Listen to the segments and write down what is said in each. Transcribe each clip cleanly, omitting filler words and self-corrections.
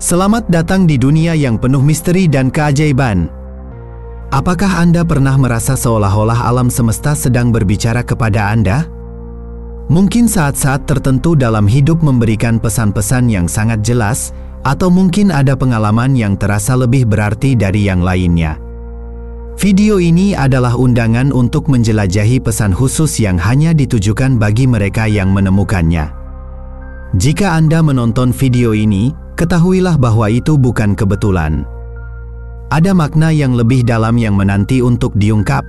Selamat datang di dunia yang penuh misteri dan keajaiban. Apakah Anda pernah merasa seolah-olah alam semesta sedang berbicara kepada Anda? Mungkin saat-saat tertentu dalam hidup memberikan pesan-pesan yang sangat jelas, atau mungkin ada pengalaman yang terasa lebih berarti dari yang lainnya. Video ini adalah undangan untuk menjelajahi pesan khusus yang hanya ditujukan bagi mereka yang menemukannya. Jika Anda menonton video ini, ketahuilah bahwa itu bukan kebetulan. Ada makna yang lebih dalam yang menanti untuk diungkap.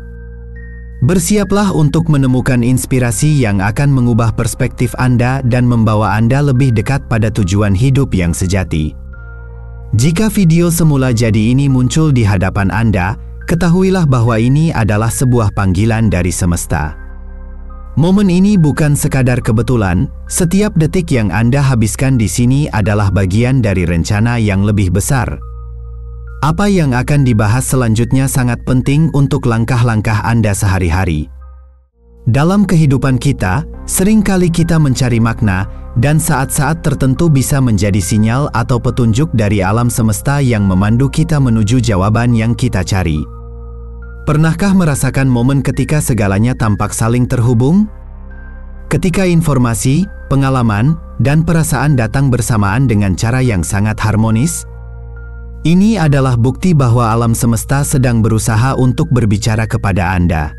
Bersiaplah untuk menemukan inspirasi yang akan mengubah perspektif Anda dan membawa Anda lebih dekat pada tujuan hidup yang sejati. Jika video semula jadi ini muncul di hadapan Anda, ketahuilah bahwa ini adalah sebuah panggilan dari semesta. Momen ini bukan sekadar kebetulan, setiap detik yang Anda habiskan di sini adalah bagian dari rencana yang lebih besar. Apa yang akan dibahas selanjutnya sangat penting untuk langkah-langkah Anda sehari-hari. Dalam kehidupan kita, seringkali kita mencari makna, dan saat-saat tertentu bisa menjadi sinyal atau petunjuk dari alam semesta yang memandu kita menuju jawaban yang kita cari. Pernahkah merasakan momen ketika segalanya tampak saling terhubung? Ketika informasi, pengalaman, dan perasaan datang bersamaan dengan cara yang sangat harmonis? Ini adalah bukti bahwa alam semesta sedang berusaha untuk berbicara kepada Anda.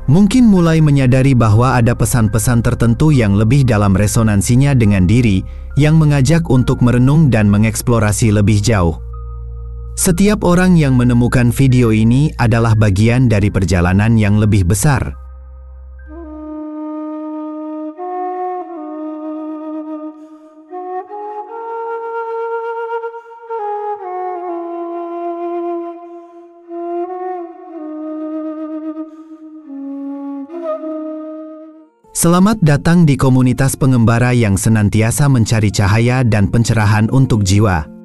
Mungkin mulai menyadari bahwa ada pesan-pesan tertentu yang lebih dalam resonansinya dengan diri, yang mengajak untuk merenung dan mengeksplorasi lebih jauh. Setiap orang yang menemukan video ini adalah bagian dari perjalanan yang lebih besar. Selamat datang di komunitas pengembara yang senantiasa mencari cahaya dan pencerahan untuk jiwa.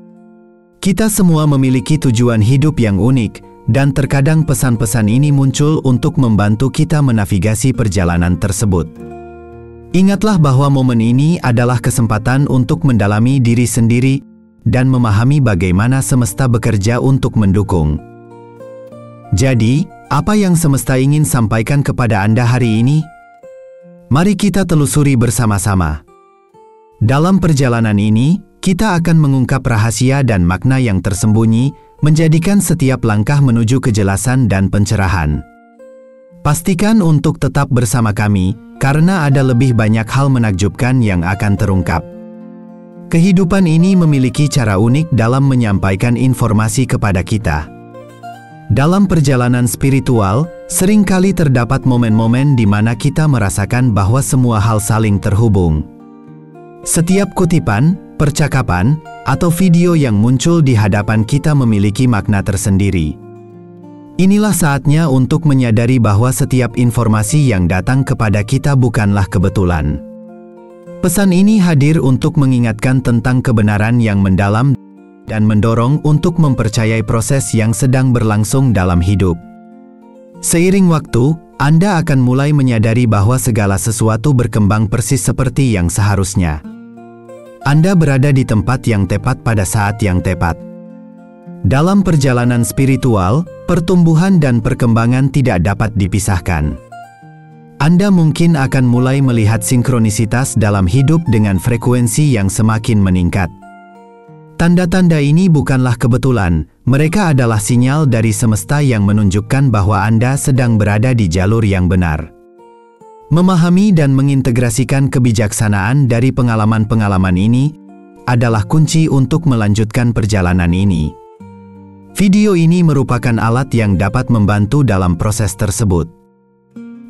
Kita semua memiliki tujuan hidup yang unik, dan terkadang pesan-pesan ini muncul untuk membantu kita menavigasi perjalanan tersebut. Ingatlah bahwa momen ini adalah kesempatan untuk mendalami diri sendiri dan memahami bagaimana semesta bekerja untuk mendukung. Jadi, apa yang semesta ingin sampaikan kepada Anda hari ini? Mari kita telusuri bersama-sama. Dalam perjalanan ini, kita akan mengungkap rahasia dan makna yang tersembunyi, menjadikan setiap langkah menuju kejelasan dan pencerahan. Pastikan untuk tetap bersama kami, karena ada lebih banyak hal menakjubkan yang akan terungkap. Kehidupan ini memiliki cara unik dalam menyampaikan informasi kepada kita. Dalam perjalanan spiritual, seringkali terdapat momen-momen di mana kita merasakan bahwa semua hal saling terhubung. Setiap kutipan, percakapan, atau video yang muncul di hadapan kita memiliki makna tersendiri. Inilah saatnya untuk menyadari bahwa setiap informasi yang datang kepada kita bukanlah kebetulan. Pesan ini hadir untuk mengingatkan tentang kebenaran yang mendalam dan mendorong untuk mempercayai proses yang sedang berlangsung dalam hidup. Seiring waktu, Anda akan mulai menyadari bahwa segala sesuatu berkembang persis seperti yang seharusnya. Anda berada di tempat yang tepat pada saat yang tepat. Dalam perjalanan spiritual, pertumbuhan dan perkembangan tidak dapat dipisahkan. Anda mungkin akan mulai melihat sinkronisitas dalam hidup dengan frekuensi yang semakin meningkat. Tanda-tanda ini bukanlah kebetulan, mereka adalah sinyal dari semesta yang menunjukkan bahwa Anda sedang berada di jalur yang benar. Memahami dan mengintegrasikan kebijaksanaan dari pengalaman-pengalaman ini adalah kunci untuk melanjutkan perjalanan ini. Video ini merupakan alat yang dapat membantu dalam proses tersebut.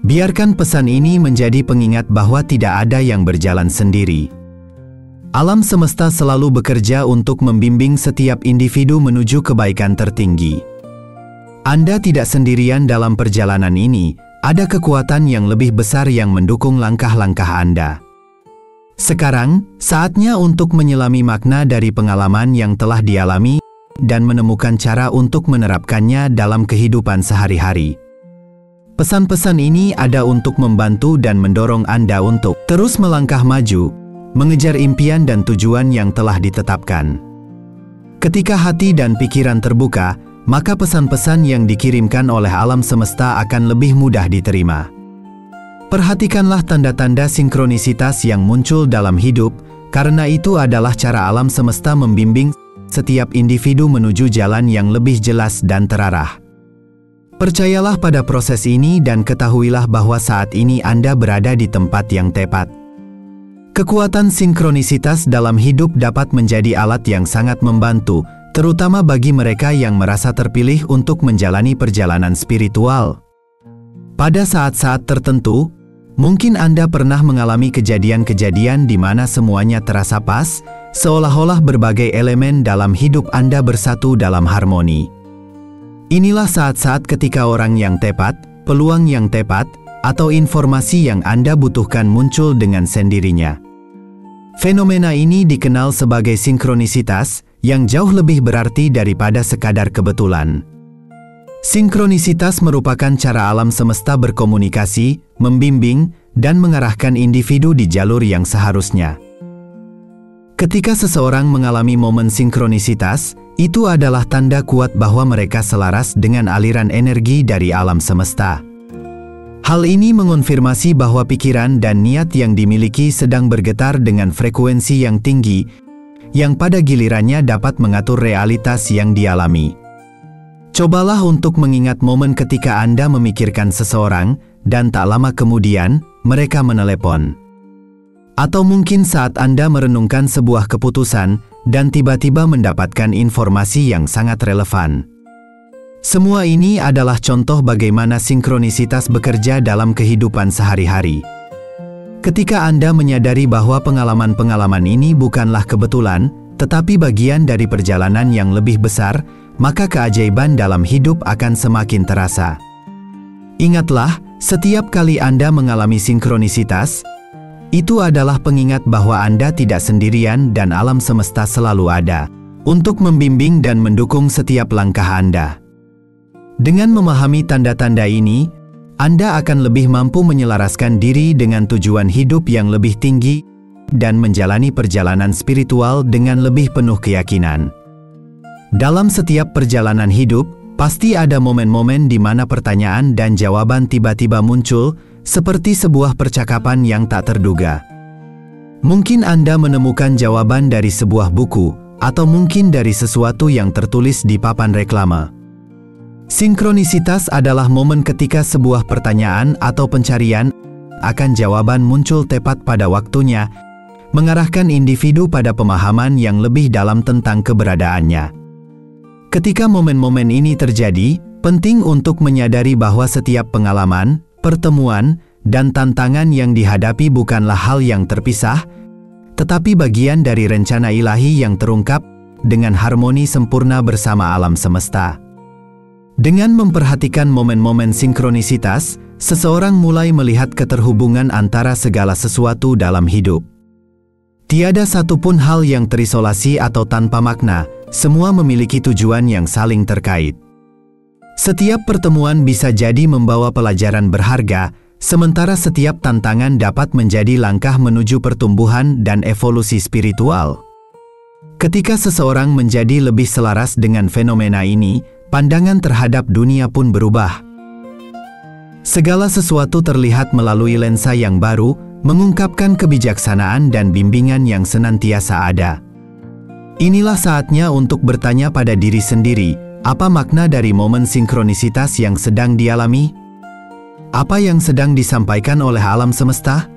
Biarkan pesan ini menjadi pengingat bahwa tidak ada yang berjalan sendiri. Alam semesta selalu bekerja untuk membimbing setiap individu menuju kebaikan tertinggi. Anda tidak sendirian dalam perjalanan ini. Ada kekuatan yang lebih besar yang mendukung langkah-langkah Anda. Sekarang, saatnya untuk menyelami makna dari pengalaman yang telah dialami dan menemukan cara untuk menerapkannya dalam kehidupan sehari-hari. Pesan-pesan ini ada untuk membantu dan mendorong Anda untuk terus melangkah maju, mengejar impian dan tujuan yang telah ditetapkan. Ketika hati dan pikiran terbuka, maka pesan-pesan yang dikirimkan oleh alam semesta akan lebih mudah diterima. Perhatikanlah tanda-tanda sinkronisitas yang muncul dalam hidup, karena itu adalah cara alam semesta membimbing setiap individu menuju jalan yang lebih jelas dan terarah. Percayalah pada proses ini dan ketahuilah bahwa saat ini Anda berada di tempat yang tepat. Kekuatan sinkronisitas dalam hidup dapat menjadi alat yang sangat membantu, terutama bagi mereka yang merasa terpilih untuk menjalani perjalanan spiritual. Pada saat-saat tertentu, mungkin Anda pernah mengalami kejadian-kejadian di mana semuanya terasa pas, seolah-olah berbagai elemen dalam hidup Anda bersatu dalam harmoni. Inilah saat-saat ketika orang yang tepat, peluang yang tepat, atau informasi yang Anda butuhkan muncul dengan sendirinya. Fenomena ini dikenal sebagai sinkronisitas, yang jauh lebih berarti daripada sekadar kebetulan. Sinkronisitas merupakan cara alam semesta berkomunikasi, membimbing, dan mengarahkan individu di jalur yang seharusnya. Ketika seseorang mengalami momen sinkronisitas, itu adalah tanda kuat bahwa mereka selaras dengan aliran energi dari alam semesta. Hal ini mengonfirmasi bahwa pikiran dan niat yang dimiliki sedang bergetar dengan frekuensi yang tinggi, yang pada gilirannya dapat mengatur realitas yang dialami. Cobalah untuk mengingat momen ketika Anda memikirkan seseorang, dan tak lama kemudian, mereka menelepon. Atau mungkin saat Anda merenungkan sebuah keputusan, dan tiba-tiba mendapatkan informasi yang sangat relevan. Semua ini adalah contoh bagaimana sinkronisitas bekerja dalam kehidupan sehari-hari. Ketika Anda menyadari bahwa pengalaman-pengalaman ini bukanlah kebetulan, tetapi bagian dari perjalanan yang lebih besar, maka keajaiban dalam hidup akan semakin terasa. Ingatlah, setiap kali Anda mengalami sinkronisitas, itu adalah pengingat bahwa Anda tidak sendirian dan alam semesta selalu ada untuk membimbing dan mendukung setiap langkah Anda. Dengan memahami tanda-tanda ini, Anda akan lebih mampu menyelaraskan diri dengan tujuan hidup yang lebih tinggi dan menjalani perjalanan spiritual dengan lebih penuh keyakinan. Dalam setiap perjalanan hidup, pasti ada momen-momen di mana pertanyaan dan jawaban tiba-tiba muncul, seperti sebuah percakapan yang tak terduga. Mungkin Anda menemukan jawaban dari sebuah buku, atau mungkin dari sesuatu yang tertulis di papan reklame. Sinkronisitas adalah momen ketika sebuah pertanyaan atau pencarian akan jawaban muncul tepat pada waktunya, mengarahkan individu pada pemahaman yang lebih dalam tentang keberadaannya. Ketika momen-momen ini terjadi, penting untuk menyadari bahwa setiap pengalaman, pertemuan, dan tantangan yang dihadapi bukanlah hal yang terpisah, tetapi bagian dari rencana ilahi yang terungkap dengan harmoni sempurna bersama alam semesta. Dengan memperhatikan momen-momen sinkronisitas, seseorang mulai melihat keterhubungan antara segala sesuatu dalam hidup. Tiada satupun hal yang terisolasi atau tanpa makna, semua memiliki tujuan yang saling terkait. Setiap pertemuan bisa jadi membawa pelajaran berharga, sementara setiap tantangan dapat menjadi langkah menuju pertumbuhan dan evolusi spiritual. Ketika seseorang menjadi lebih selaras dengan fenomena ini, pandangan terhadap dunia pun berubah. Segala sesuatu terlihat melalui lensa yang baru, mengungkapkan kebijaksanaan dan bimbingan yang senantiasa ada. Inilah saatnya untuk bertanya pada diri sendiri, apa makna dari momen sinkronisitas yang sedang dialami? Apa yang sedang disampaikan oleh alam semesta?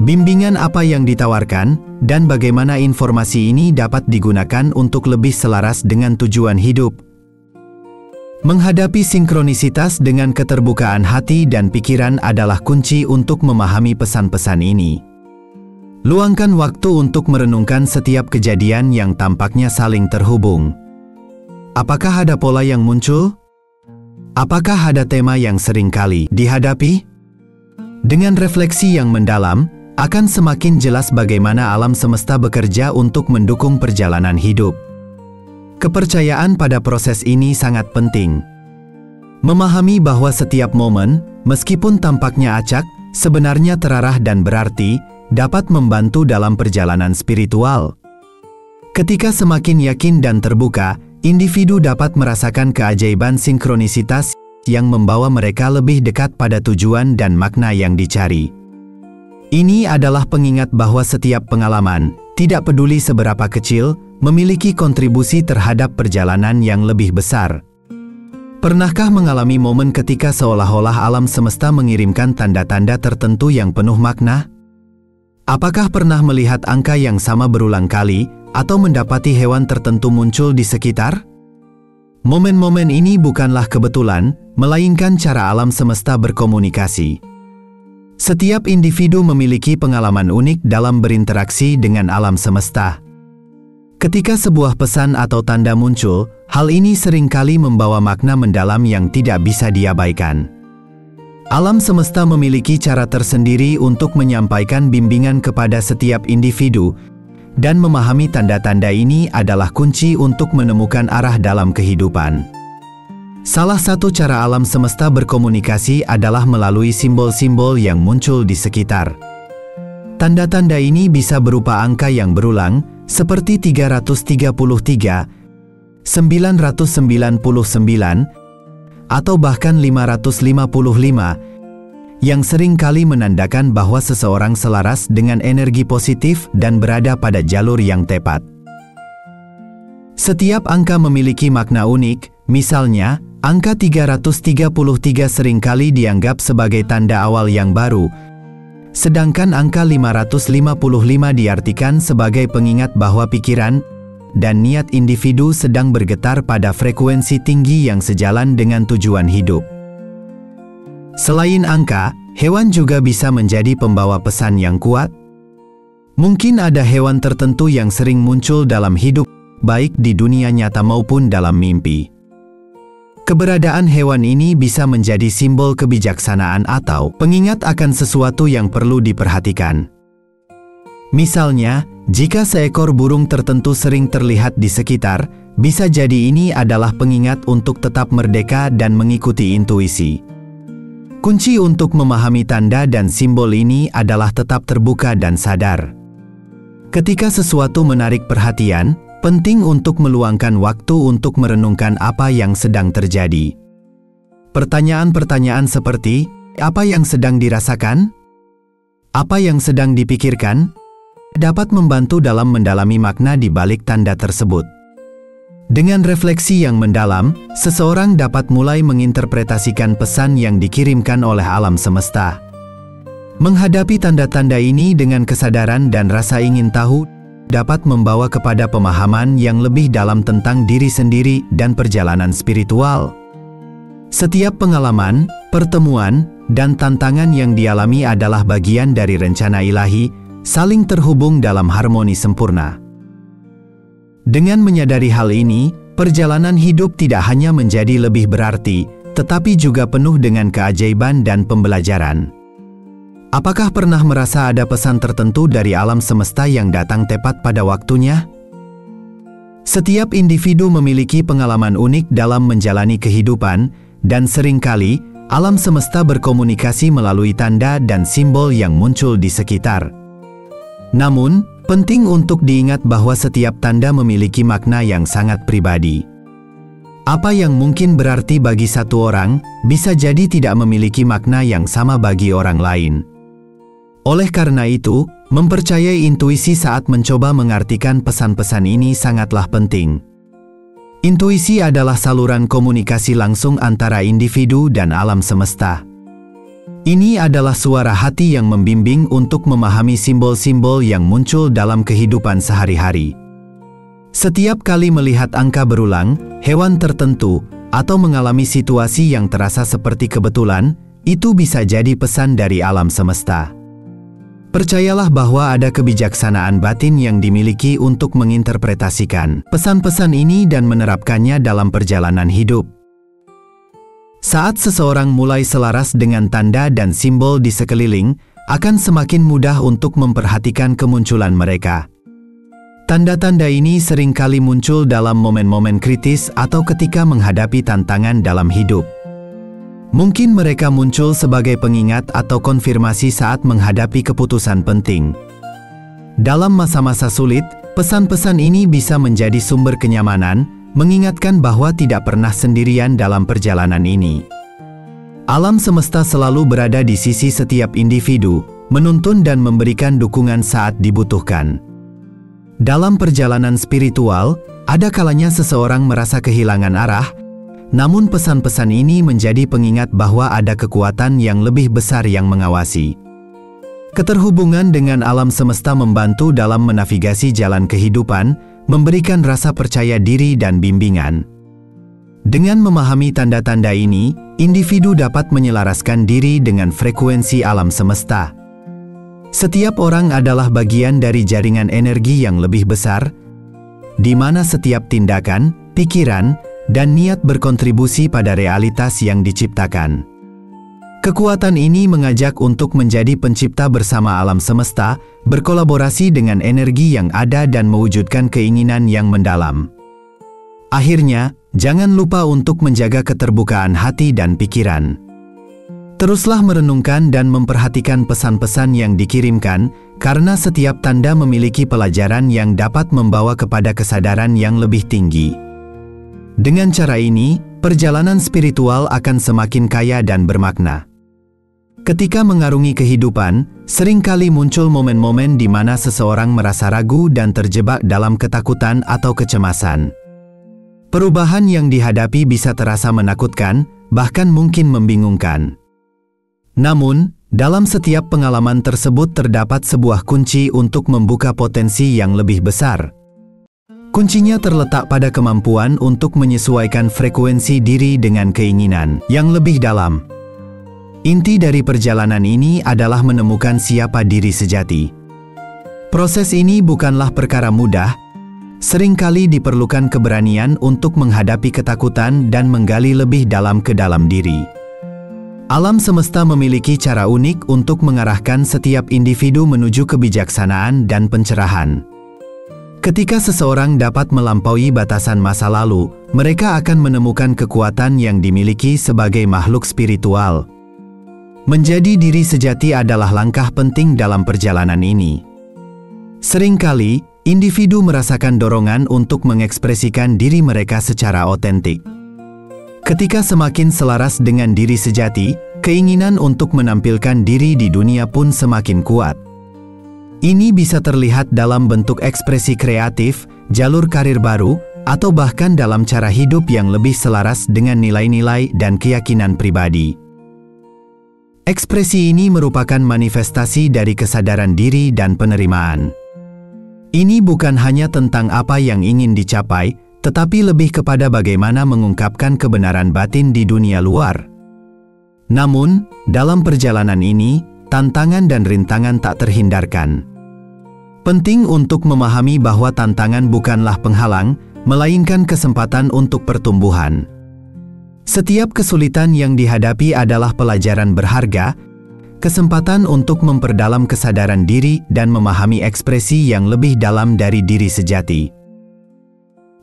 Bimbingan apa yang ditawarkan, dan bagaimana informasi ini dapat digunakan untuk lebih selaras dengan tujuan hidup? Menghadapi sinkronisitas dengan keterbukaan hati dan pikiran adalah kunci untuk memahami pesan-pesan ini. Luangkan waktu untuk merenungkan setiap kejadian yang tampaknya saling terhubung. Apakah ada pola yang muncul? Apakah ada tema yang sering kali dihadapi? Dengan refleksi yang mendalam, akan semakin jelas bagaimana alam semesta bekerja untuk mendukung perjalanan hidup. Kepercayaan pada proses ini sangat penting. Memahami bahwa setiap momen, meskipun tampaknya acak, sebenarnya terarah dan berarti, dapat membantu dalam perjalanan spiritual. Ketika semakin yakin dan terbuka, individu dapat merasakan keajaiban sinkronisitas yang membawa mereka lebih dekat pada tujuan dan makna yang dicari. Ini adalah pengingat bahwa setiap pengalaman, tidak peduli seberapa kecil, memiliki kontribusi terhadap perjalanan yang lebih besar. Pernahkah mengalami momen ketika seolah-olah alam semesta mengirimkan tanda-tanda tertentu yang penuh makna? Apakah pernah melihat angka yang sama berulang kali, atau mendapati hewan tertentu muncul di sekitar? Momen-momen ini bukanlah kebetulan, melainkan cara alam semesta berkomunikasi. Setiap individu memiliki pengalaman unik dalam berinteraksi dengan alam semesta. Ketika sebuah pesan atau tanda muncul, hal ini seringkali membawa makna mendalam yang tidak bisa diabaikan. Alam semesta memiliki cara tersendiri untuk menyampaikan bimbingan kepada setiap individu, dan memahami tanda-tanda ini adalah kunci untuk menemukan arah dalam kehidupan. Salah satu cara alam semesta berkomunikasi adalah melalui simbol-simbol yang muncul di sekitar. Tanda-tanda ini bisa berupa angka yang berulang, seperti 333, 999, atau bahkan 555, yang sering kali menandakan bahwa seseorang selaras dengan energi positif dan berada pada jalur yang tepat. Setiap angka memiliki makna unik, misalnya, angka 333 seringkali dianggap sebagai tanda awal yang baru, sedangkan angka 555 diartikan sebagai pengingat bahwa pikiran dan niat individu sedang bergetar pada frekuensi tinggi yang sejalan dengan tujuan hidup. Selain angka, hewan juga bisa menjadi pembawa pesan yang kuat. Mungkin ada hewan tertentu yang sering muncul dalam hidup, baik di dunia nyata maupun dalam mimpi. Keberadaan hewan ini bisa menjadi simbol kebijaksanaan atau pengingat akan sesuatu yang perlu diperhatikan. Misalnya, jika seekor burung tertentu sering terlihat di sekitar, bisa jadi ini adalah pengingat untuk tetap merdeka dan mengikuti intuisi. Kunci untuk memahami tanda dan simbol ini adalah tetap terbuka dan sadar. Ketika sesuatu menarik perhatian, penting untuk meluangkan waktu untuk merenungkan apa yang sedang terjadi. Pertanyaan-pertanyaan seperti, apa yang sedang dirasakan? Apa yang sedang dipikirkan? Dapat membantu dalam mendalami makna di balik tanda tersebut. Dengan refleksi yang mendalam, seseorang dapat mulai menginterpretasikan pesan yang dikirimkan oleh alam semesta. Menghadapi tanda-tanda ini dengan kesadaran dan rasa ingin tahu, dapat membawa kepada pemahaman yang lebih dalam tentang diri sendiri dan perjalanan spiritual. Setiap pengalaman, pertemuan, dan tantangan yang dialami adalah bagian dari rencana ilahi, saling terhubung dalam harmoni sempurna. Dengan menyadari hal ini, perjalanan hidup tidak hanya menjadi lebih berarti, tetapi juga penuh dengan keajaiban dan pembelajaran. Apakah pernah merasa ada pesan tertentu dari alam semesta yang datang tepat pada waktunya? Setiap individu memiliki pengalaman unik dalam menjalani kehidupan, dan seringkali alam semesta berkomunikasi melalui tanda dan simbol yang muncul di sekitar. Namun, penting untuk diingat bahwa setiap tanda memiliki makna yang sangat pribadi. Apa yang mungkin berarti bagi satu orang, bisa jadi tidak memiliki makna yang sama bagi orang lain. Oleh karena itu, mempercayai intuisi saat mencoba mengartikan pesan-pesan ini sangatlah penting. Intuisi adalah saluran komunikasi langsung antara individu dan alam semesta. Ini adalah suara hati yang membimbing untuk memahami simbol-simbol yang muncul dalam kehidupan sehari-hari. Setiap kali melihat angka berulang, hewan tertentu, atau mengalami situasi yang terasa seperti kebetulan, itu bisa jadi pesan dari alam semesta. Percayalah bahwa ada kebijaksanaan batin yang dimiliki untuk menginterpretasikan pesan-pesan ini dan menerapkannya dalam perjalanan hidup. Saat seseorang mulai selaras dengan tanda dan simbol di sekeliling, akan semakin mudah untuk memperhatikan kemunculan mereka. Tanda-tanda ini seringkali muncul dalam momen-momen kritis atau ketika menghadapi tantangan dalam hidup. Mungkin mereka muncul sebagai pengingat atau konfirmasi saat menghadapi keputusan penting. Dalam masa-masa sulit, pesan-pesan ini bisa menjadi sumber kenyamanan, mengingatkan bahwa tidak pernah sendirian dalam perjalanan ini. Alam semesta selalu berada di sisi setiap individu, menuntun dan memberikan dukungan saat dibutuhkan. Dalam perjalanan spiritual, ada kalanya seseorang merasa kehilangan arah, namun pesan-pesan ini menjadi pengingat bahwa ada kekuatan yang lebih besar yang mengawasi. Keterhubungan dengan alam semesta membantu dalam menavigasi jalan kehidupan, memberikan rasa percaya diri dan bimbingan. Dengan memahami tanda-tanda ini, individu dapat menyelaraskan diri dengan frekuensi alam semesta. Setiap orang adalah bagian dari jaringan energi yang lebih besar, di mana setiap tindakan, pikiran, dan niat berkontribusi pada realitas yang diciptakan. Kekuatan ini mengajak untuk menjadi pencipta bersama alam semesta, berkolaborasi dengan energi yang ada dan mewujudkan keinginan yang mendalam. Akhirnya, jangan lupa untuk menjaga keterbukaan hati dan pikiran. Teruslah merenungkan dan memperhatikan pesan-pesan yang dikirimkan, karena setiap tanda memiliki pelajaran yang dapat membawa kepada kesadaran yang lebih tinggi. Dengan cara ini, perjalanan spiritual akan semakin kaya dan bermakna. Ketika mengarungi kehidupan, seringkali muncul momen-momen di mana seseorang merasa ragu dan terjebak dalam ketakutan atau kecemasan. Perubahan yang dihadapi bisa terasa menakutkan, bahkan mungkin membingungkan. Namun, dalam setiap pengalaman tersebut terdapat sebuah kunci untuk membuka potensi yang lebih besar. Kuncinya terletak pada kemampuan untuk menyesuaikan frekuensi diri dengan keinginan yang lebih dalam. Inti dari perjalanan ini adalah menemukan siapa diri sejati. Proses ini bukanlah perkara mudah. Seringkali diperlukan keberanian untuk menghadapi ketakutan dan menggali lebih dalam ke dalam diri. Alam semesta memiliki cara unik untuk mengarahkan setiap individu menuju kebijaksanaan dan pencerahan. Ketika seseorang dapat melampaui batasan masa lalu, mereka akan menemukan kekuatan yang dimiliki sebagai makhluk spiritual. Menjadi diri sejati adalah langkah penting dalam perjalanan ini. Seringkali, individu merasakan dorongan untuk mengekspresikan diri mereka secara otentik. Ketika semakin selaras dengan diri sejati, keinginan untuk menampilkan diri di dunia pun semakin kuat. Ini bisa terlihat dalam bentuk ekspresi kreatif, jalur karir baru, atau bahkan dalam cara hidup yang lebih selaras dengan nilai-nilai dan keyakinan pribadi. Ekspresi ini merupakan manifestasi dari kesadaran diri dan penerimaan. Ini bukan hanya tentang apa yang ingin dicapai, tetapi lebih kepada bagaimana mengungkapkan kebenaran batin di dunia luar. Namun, dalam perjalanan ini, tantangan dan rintangan tak terhindarkan. Penting untuk memahami bahwa tantangan bukanlah penghalang, melainkan kesempatan untuk pertumbuhan. Setiap kesulitan yang dihadapi adalah pelajaran berharga, kesempatan untuk memperdalam kesadaran diri dan memahami ekspresi yang lebih dalam dari diri sejati.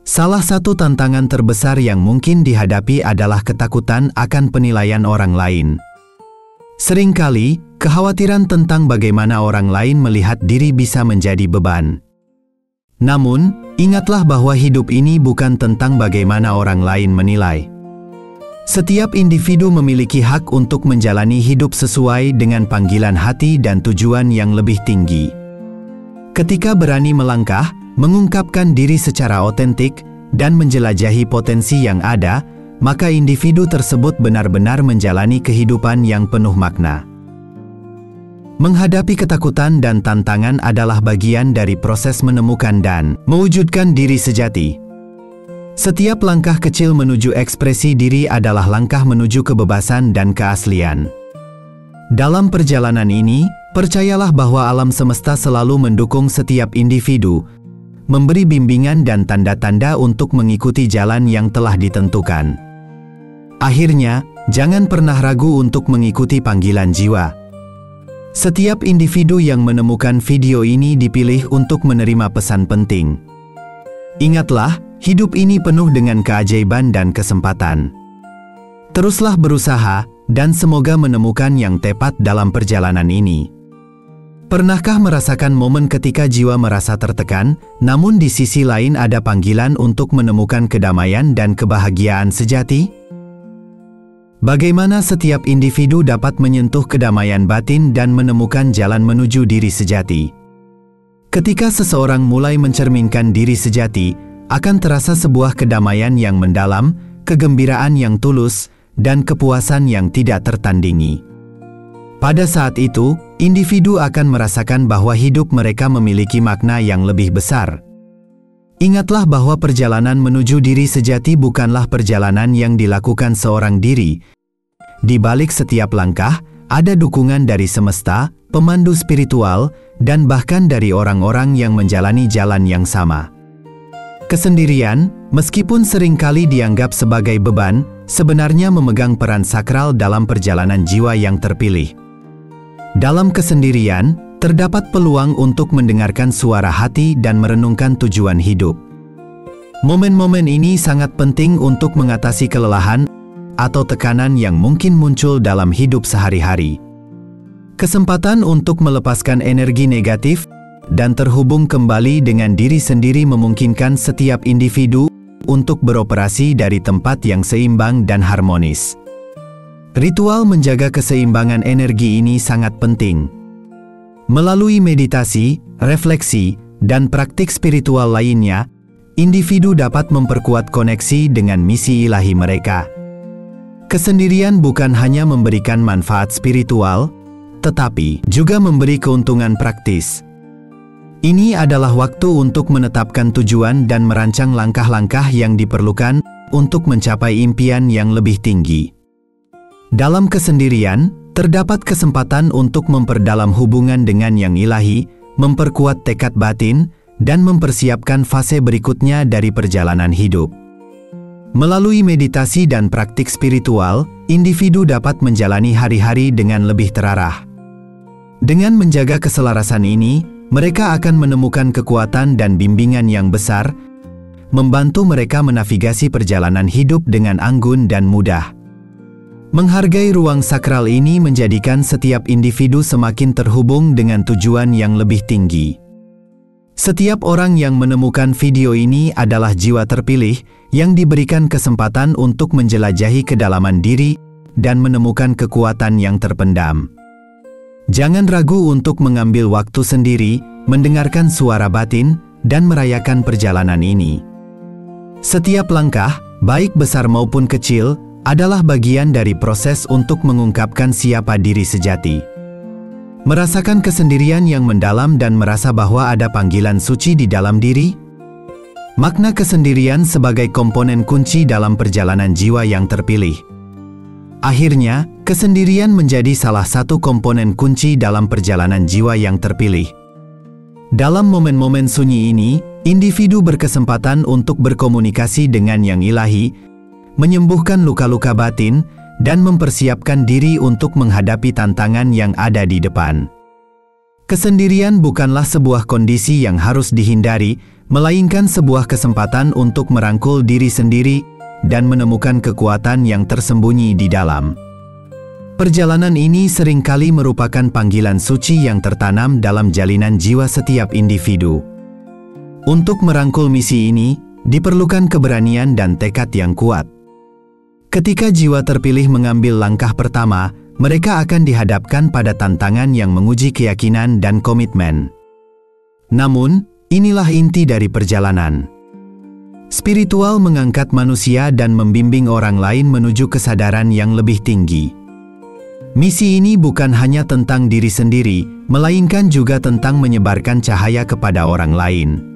Salah satu tantangan terbesar yang mungkin dihadapi adalah ketakutan akan penilaian orang lain. Seringkali, kekhawatiran tentang bagaimana orang lain melihat diri bisa menjadi beban. Namun, ingatlah bahwa hidup ini bukan tentang bagaimana orang lain menilai. Setiap individu memiliki hak untuk menjalani hidup sesuai dengan panggilan hati dan tujuan yang lebih tinggi. Ketika berani melangkah, mengungkapkan diri secara otentik, dan menjelajahi potensi yang ada, maka individu tersebut benar-benar menjalani kehidupan yang penuh makna. Menghadapi ketakutan dan tantangan adalah bagian dari proses menemukan dan mewujudkan diri sejati. Setiap langkah kecil menuju ekspresi diri adalah langkah menuju kebebasan dan keaslian. Dalam perjalanan ini, percayalah bahwa alam semesta selalu mendukung setiap individu, memberi bimbingan dan tanda-tanda untuk mengikuti jalan yang telah ditentukan. Akhirnya, jangan pernah ragu untuk mengikuti panggilan jiwa. Setiap individu yang menemukan video ini dipilih untuk menerima pesan penting. Ingatlah, hidup ini penuh dengan keajaiban dan kesempatan. Teruslah berusaha, dan semoga menemukan yang tepat dalam perjalanan ini. Pernahkah merasakan momen ketika jiwa merasa tertekan, namun di sisi lain ada panggilan untuk menemukan kedamaian dan kebahagiaan sejati? Bagaimana setiap individu dapat menyentuh kedamaian batin dan menemukan jalan menuju diri sejati? Ketika seseorang mulai mencerminkan diri sejati, akan terasa sebuah kedamaian yang mendalam, kegembiraan yang tulus, dan kepuasan yang tidak tertandingi. Pada saat itu, individu akan merasakan bahwa hidup mereka memiliki makna yang lebih besar. Ingatlah bahwa perjalanan menuju diri sejati bukanlah perjalanan yang dilakukan seorang diri. Di balik setiap langkah, ada dukungan dari semesta, pemandu spiritual, dan bahkan dari orang-orang yang menjalani jalan yang sama. Kesendirian, meskipun seringkali dianggap sebagai beban, sebenarnya memegang peran sakral dalam perjalanan jiwa yang terpilih. Dalam kesendirian, terdapat peluang untuk mendengarkan suara hati dan merenungkan tujuan hidup. Momen-momen ini sangat penting untuk mengatasi kelelahan atau tekanan yang mungkin muncul dalam hidup sehari-hari. Kesempatan untuk melepaskan energi negatif dan terhubung kembali dengan diri sendiri memungkinkan setiap individu untuk beroperasi dari tempat yang seimbang dan harmonis. Ritual menjaga keseimbangan energi ini sangat penting. Melalui meditasi, refleksi, dan praktik spiritual lainnya, individu dapat memperkuat koneksi dengan misi ilahi mereka. Kesendirian bukan hanya memberikan manfaat spiritual, tetapi juga memberi keuntungan praktis. Ini adalah waktu untuk menetapkan tujuan dan merancang langkah-langkah yang diperlukan untuk mencapai impian yang lebih tinggi. Dalam kesendirian, terdapat kesempatan untuk memperdalam hubungan dengan yang ilahi, memperkuat tekad batin, dan mempersiapkan fase berikutnya dari perjalanan hidup. Melalui meditasi dan praktik spiritual, individu dapat menjalani hari-hari dengan lebih terarah. Dengan menjaga keselarasan ini, mereka akan menemukan kekuatan dan bimbingan yang besar, membantu mereka menavigasi perjalanan hidup dengan anggun dan mudah. Menghargai ruang sakral ini menjadikan setiap individu semakin terhubung dengan tujuan yang lebih tinggi. Setiap orang yang menemukan video ini adalah jiwa terpilih yang diberikan kesempatan untuk menjelajahi kedalaman diri dan menemukan kekuatan yang terpendam. Jangan ragu untuk mengambil waktu sendiri, mendengarkan suara batin, dan merayakan perjalanan ini. Setiap langkah, baik besar maupun kecil, adalah bagian dari proses untuk mengungkapkan siapa diri sejati. Merasakan kesendirian yang mendalam dan merasa bahwa ada panggilan suci di dalam diri? Makna kesendirian sebagai komponen kunci dalam perjalanan jiwa yang terpilih. Akhirnya, kesendirian menjadi salah satu komponen kunci dalam perjalanan jiwa yang terpilih. Dalam momen-momen sunyi ini, individu berkesempatan untuk berkomunikasi dengan yang ilahi, menyembuhkan luka-luka batin, dan mempersiapkan diri untuk menghadapi tantangan yang ada di depan. Kesendirian bukanlah sebuah kondisi yang harus dihindari, melainkan sebuah kesempatan untuk merangkul diri sendiri dan menemukan kekuatan yang tersembunyi di dalam. Perjalanan ini seringkali merupakan panggilan suci yang tertanam dalam jalinan jiwa setiap individu. Untuk merangkul misi ini, diperlukan keberanian dan tekad yang kuat. Ketika jiwa terpilih mengambil langkah pertama, mereka akan dihadapkan pada tantangan yang menguji keyakinan dan komitmen. Namun, inilah inti dari perjalanan. Spiritual mengangkat manusia dan membimbing orang lain menuju kesadaran yang lebih tinggi. Misi ini bukan hanya tentang diri sendiri, melainkan juga tentang menyebarkan cahaya kepada orang lain.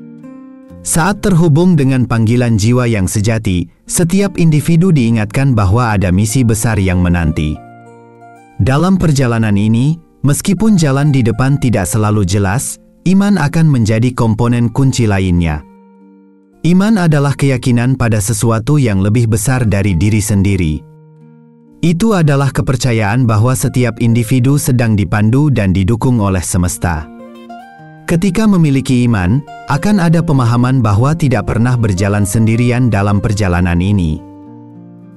Saat terhubung dengan panggilan jiwa yang sejati, setiap individu diingatkan bahwa ada misi besar yang menanti. Dalam perjalanan ini, meskipun jalan di depan tidak selalu jelas, iman akan menjadi komponen kunci lainnya. Iman adalah keyakinan pada sesuatu yang lebih besar dari diri sendiri. Itu adalah kepercayaan bahwa setiap individu sedang dipandu dan didukung oleh semesta. Ketika memiliki iman, akan ada pemahaman bahwa tidak pernah berjalan sendirian dalam perjalanan ini.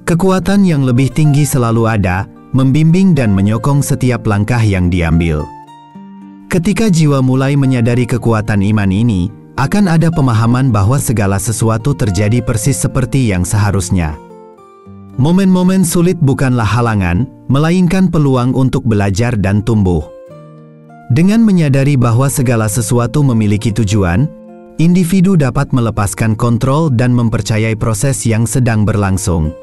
Kekuatan yang lebih tinggi selalu ada, membimbing dan menyokong setiap langkah yang diambil. Ketika jiwa mulai menyadari kekuatan iman ini, akan ada pemahaman bahwa segala sesuatu terjadi persis seperti yang seharusnya. Momen-momen sulit bukanlah halangan, melainkan peluang untuk belajar dan tumbuh. Dengan menyadari bahwa segala sesuatu memiliki tujuan, individu dapat melepaskan kontrol dan mempercayai proses yang sedang berlangsung.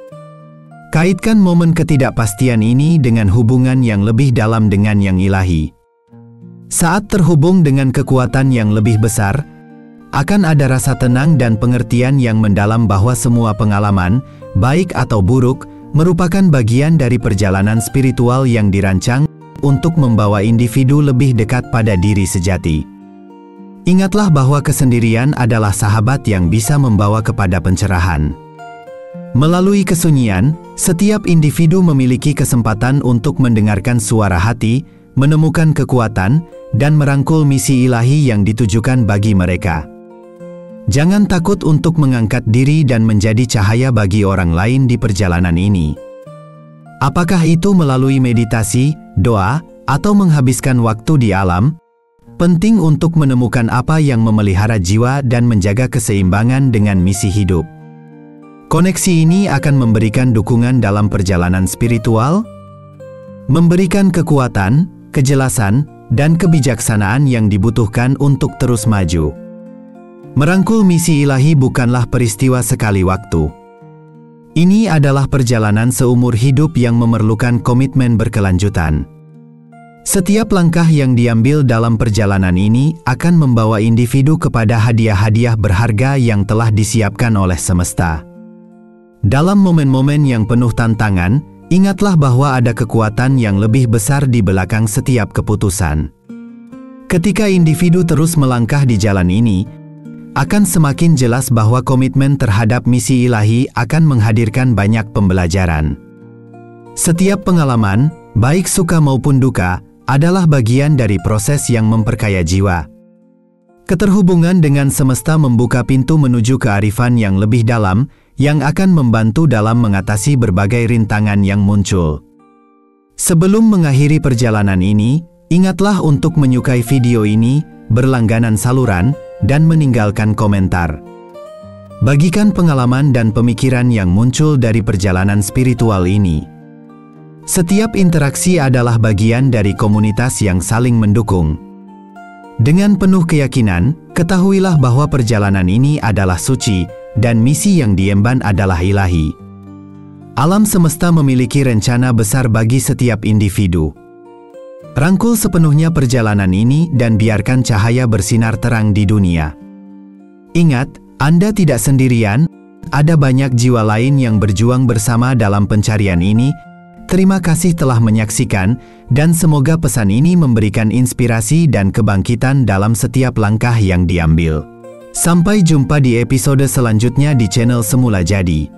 Kaitkan momen ketidakpastian ini dengan hubungan yang lebih dalam dengan yang ilahi. Saat terhubung dengan kekuatan yang lebih besar, akan ada rasa tenang dan pengertian yang mendalam bahwa semua pengalaman, baik atau buruk, merupakan bagian dari perjalanan spiritual yang dirancang untuk membawa individu lebih dekat pada diri sejati. Ingatlah bahwa kesendirian adalah sahabat yang bisa membawa kepada pencerahan. Melalui kesunyian, setiap individu memiliki kesempatan untuk mendengarkan suara hati, menemukan kekuatan, dan merangkul misi ilahi yang ditujukan bagi mereka. Jangan takut untuk mengangkat diri dan menjadi cahaya bagi orang lain di perjalanan ini. Apakah itu melalui meditasi, doa, atau menghabiskan waktu di alam? Penting untuk menemukan apa yang memelihara jiwa dan menjaga keseimbangan dengan misi hidup. Koneksi ini akan memberikan dukungan dalam perjalanan spiritual, memberikan kekuatan, kejelasan, dan kebijaksanaan yang dibutuhkan untuk terus maju. Merangkul misi ilahi bukanlah peristiwa sekali waktu. Ini adalah perjalanan seumur hidup yang memerlukan komitmen berkelanjutan. Setiap langkah yang diambil dalam perjalanan ini akan membawa individu kepada hadiah-hadiah berharga yang telah disiapkan oleh semesta. Dalam momen-momen yang penuh tantangan, ingatlah bahwa ada kekuatan yang lebih besar di belakang setiap keputusan. Ketika individu terus melangkah di jalan ini, akan semakin jelas bahwa komitmen terhadap misi ilahi akan menghadirkan banyak pembelajaran. Setiap pengalaman, baik suka maupun duka, adalah bagian dari proses yang memperkaya jiwa. Keterhubungan dengan semesta membuka pintu menuju kearifan yang lebih dalam, yang akan membantu dalam mengatasi berbagai rintangan yang muncul. Sebelum mengakhiri perjalanan ini, ingatlah untuk menyukai video ini, berlangganan saluran, dan meninggalkan komentar. Bagikan pengalaman dan pemikiran yang muncul dari perjalanan spiritual ini. Setiap interaksi adalah bagian dari komunitas yang saling mendukung. Dengan penuh keyakinan, ketahuilah bahwa perjalanan ini adalah suci, dan misi yang diemban adalah ilahi. Alam semesta memiliki rencana besar bagi setiap individu. Rangkul sepenuhnya perjalanan ini dan biarkan cahaya bersinar terang di dunia. Ingat, Anda tidak sendirian, ada banyak jiwa lain yang berjuang bersama dalam pencarian ini. Terima kasih telah menyaksikan, dan semoga pesan ini memberikan inspirasi dan kebangkitan dalam setiap langkah yang diambil. Sampai jumpa di episode selanjutnya di channel Semula Jadi.